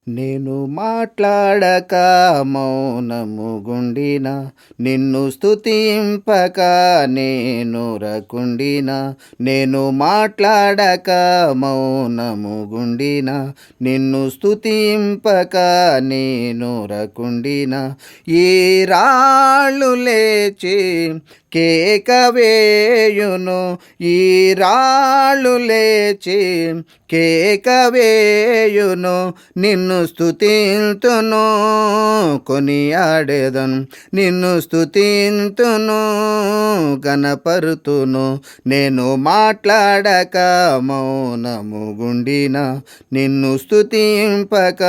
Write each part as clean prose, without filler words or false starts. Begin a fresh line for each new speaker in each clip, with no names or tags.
నేను మాట్లాడక మౌనముగుండిన, నిన్ను స్తుతింపక నేనురకుండిన. నేను మాట్లాడక మౌనముగుండిన, నిన్ను స్తుతింపక నేనురకుండిన. ఈ రాళ్ళు లేచి కేక వేయును, ఈ రాళ్ళు లేచి కేక వేయును. నిన్ను స్తుతింతును కొనియాడేదను, నిన్ను స్తుతింతును గణపరుతును. నేను మాట్లాడక మౌనముగుండిన, నిన్ను స్తుతింపక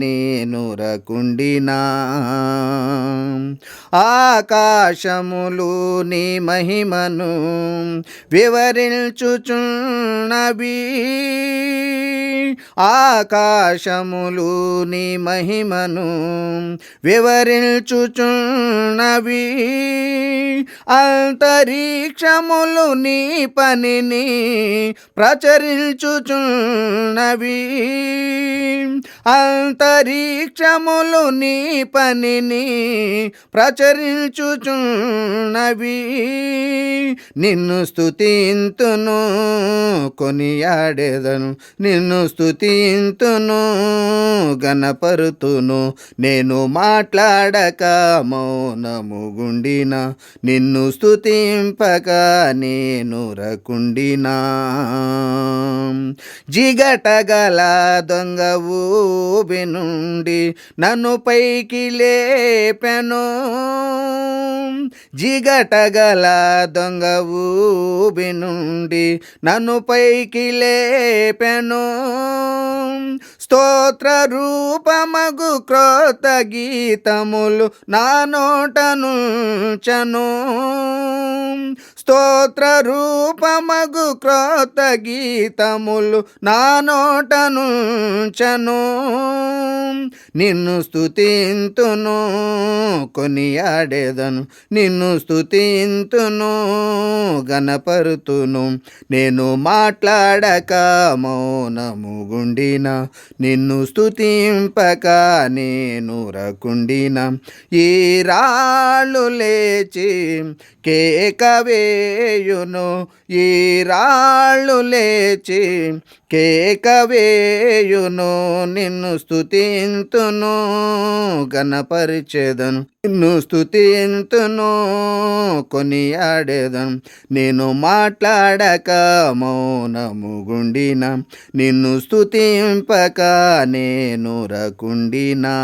నేనురకుండినా. ఆకాశములు నీ మహిమను వివరించుచున్నవి, ఆకాశములు నీ మహిమను వివరించుచున్నవి. అంతరిక్షములు నీ పనిని ప్రచురించుచున్నవి, అంతరిక్షములు నీ పనిని ప్రచురించుచున్నవి. నిన్ను స్తుతింతును కొనియాడేదను, నిన్ను స్తుతింతును గణపరుతును. నేను మాట్లాడక మౌనముగుండిన, నిన్ను స్తుతింపక నేనురకుండినా. జిగటగల దొంగ ఊబి నుండి నన్ను పైకి లేపెను, జిగటగల దొంగ ఊబి నుండి నన్ను పైకి లేపెను. స్తోత్ర రూపమగు క్రొత్త గీతములు నా నోటనుంచెను, స్తోత్ర రూపమగు క్రొత్త గీతములు నా నోటనుంచెను. నిన్ను స్తుతింతును కొనియాడేదను, నిన్ను స్తుతింతును గణపరుతును. నేను మాట్లాడక మౌనముగుండిన, నిన్ను స్తుతింపక నేనురకుండిన. ఈ రాళ్ళు లేచి కేక వేయును, ఈ రాళ్ళు లేచి కేక వేయును. నిన్ను స్తుతింతును గణపరిచెదను, నిన్ను స్తుతింతును కొనియాడేదను. నేను మాట్లాడక మౌనముగుండిన, నిన్ను స్తుతింపక నేనురకుండినా.